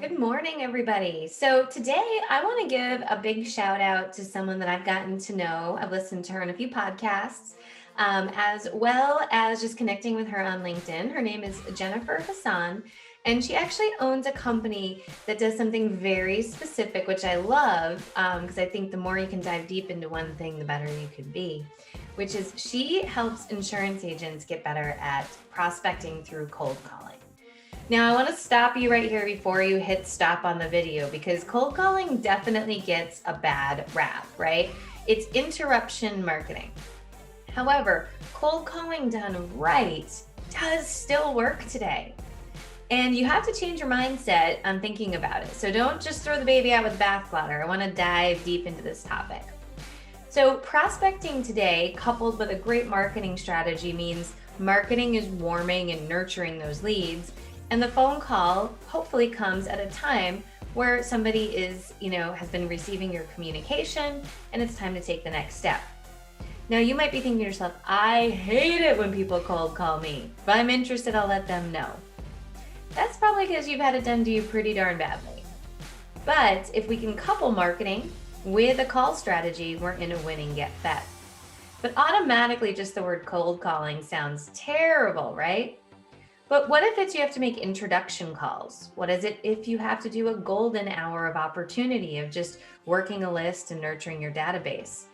Good morning, everybody. So today I want to give a big shout out to someone that I've gotten to know. I've listened to her in a few podcasts, as well as just connecting with her on LinkedIn. Her name is Jennifer Hassan, and she actually owns a company that does something very specific, which I love because I think the more you can dive deep into one thing, the better you can be, which is she helps insurance agents get better at prospecting through cold calling. Now, I want to stop you right here before you hit stop on the video because cold calling definitely gets a bad rap, right? It's interruption marketing. However, cold calling done right does still work today. And you have to change your mindset on thinking about it. So don't just throw the baby out with the bathwater. I want to dive deep into this topic. So prospecting today, coupled with a great marketing strategy, means marketing is warming and nurturing those leads. And the phone call hopefully comes at a time where somebody has been receiving your communication and it's time to take the next step. Now you might be thinking to yourself, I hate it when people cold call me. If I'm interested, I'll let them know. That's probably because you've had it done to you pretty darn badly. But if we can couple marketing with a call strategy, we're in a winning bet. But automatically just the word cold calling sounds terrible, right? But what if you have to make introduction calls? What is it if you have to do a golden hour of opportunity of just working a list and nurturing your database?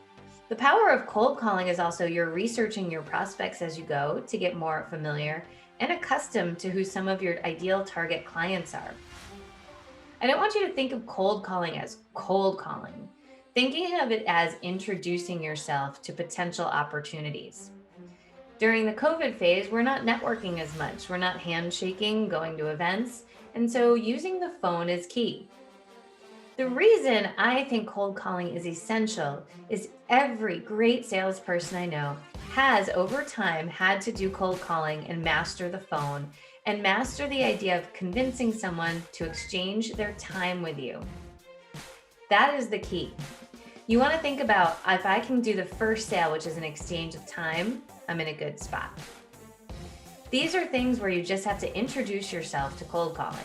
The power of cold calling is also you're researching your prospects as you go to get more familiar and accustomed to who some of your ideal target clients are. I don't want you to think of cold calling as cold calling. Thinking of it as introducing yourself to potential opportunities. During the COVID phase, we're not networking as much. We're not handshaking, going to events. And so using the phone is key. The reason I think cold calling is essential is every great salesperson I know has over time had to do cold calling and master the phone and master the idea of convincing someone to exchange their time with you. That is the key. You want to think about if I can do the first sale, which is an exchange of time, I'm in a good spot. These are things where you just have to introduce yourself to cold calling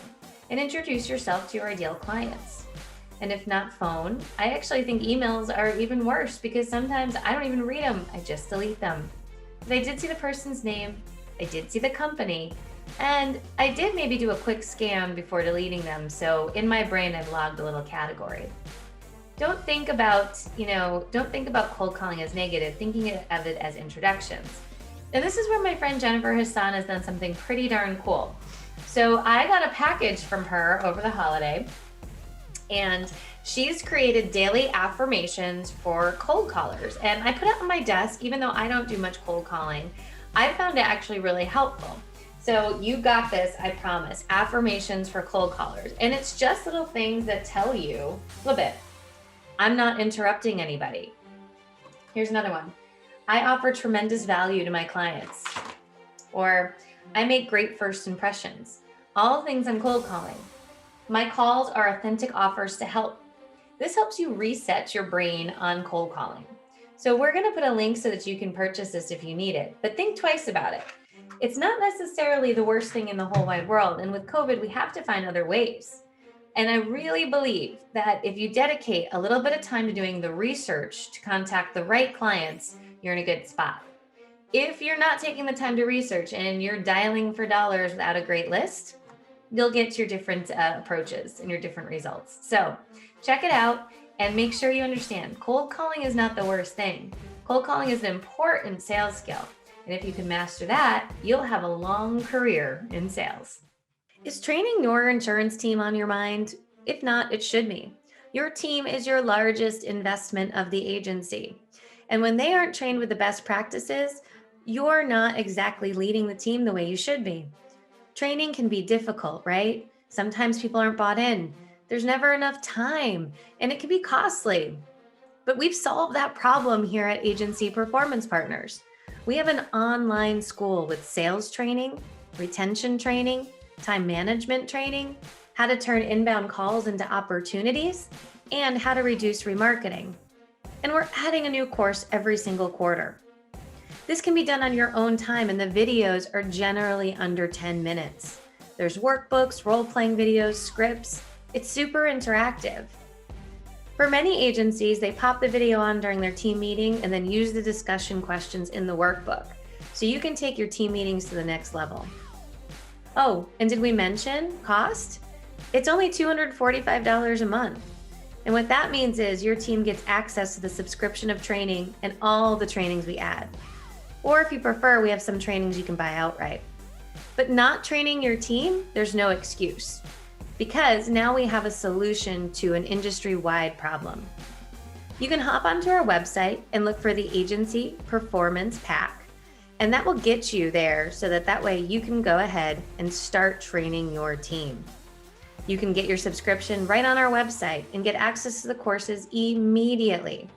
and introduce yourself to your ideal clients. And if not phone, I actually think emails are even worse because sometimes I don't even read them. I just delete them. But I did see the person's name. I did see the company. And I did maybe do a quick scan before deleting them. So in my brain, I've logged a little category. Don't think about cold calling as negative, thinking of it as introductions. And this is where my friend Jennifer Hassan has done something pretty darn cool. So I got a package from her over the holiday, and she's created daily affirmations for cold callers. And I put it on my desk, even though I don't do much cold calling. I found it actually really helpful. So you got this, I promise. Affirmations for cold callers. And it's just little things that tell you a little bit. I'm not interrupting anybody. Here's another one. I offer tremendous value to my clients. Or I make great first impressions. All things I'm cold calling. My calls are authentic offers to help. This helps you reset your brain on cold calling. So we're going to put a link so that you can purchase this if you need it, but think twice about it. It's not necessarily the worst thing in the whole wide world. And with COVID, we have to find other ways. And I really believe that if you dedicate a little bit of time to doing the research to contact the right clients, you're in a good spot. If you're not taking the time to research and you're dialing for dollars without a great list, you'll get your different approaches and your different results. So check it out and make sure you understand cold calling is not the worst thing. Cold calling is an important sales skill. And if you can master that, you'll have a long career in sales. Is training your insurance team on your mind? If not, it should be. Your team is your largest investment of the agency. And when they aren't trained with the best practices, you're not exactly leading the team the way you should be. Training can be difficult, right? Sometimes people aren't bought in. There's never enough time, and it can be costly. But we've solved that problem here at Agency Performance Partners. We have an online school with sales training, retention training, time management training, how to turn inbound calls into opportunities, and how to reduce remarketing. And we're adding a new course every single quarter. This can be done on your own time, and the videos are generally under 10 minutes. There's workbooks, role-playing videos, scripts, It's super interactive. For many agencies, they pop the video on during their team meeting and then use the discussion questions in the workbook, so you can take your team meetings to the next level. Oh, and did we mention cost? It's only $245 a month. And what that means is your team gets access to the subscription of training and all the trainings we add. Or if you prefer, we have some trainings you can buy outright. But not training your team, there's no excuse, because now we have a solution to an industry-wide problem. You can hop onto our website and look for the Agency Performance Pack, and that will get you there so that way you can go ahead and start training your team. You can get your subscription right on our website and get access to the courses immediately.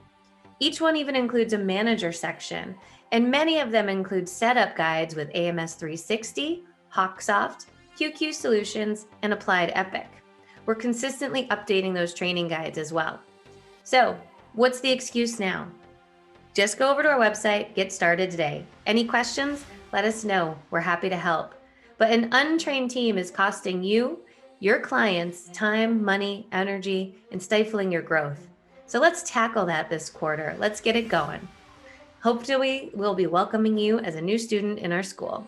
Each one even includes a manager section, and many of them include setup guides with AMS 360, HawkSoft, QQ Solutions, and Applied Epic. We're consistently updating those training guides as well. So, what's the excuse now? Just go over to our website, get started today. Any questions? Let us know. We're happy to help. But an untrained team is costing you, your clients, time, money, energy, and stifling your growth. So let's tackle that this quarter. Let's get it going. Hopefully, we'll be welcoming you as a new student in our school.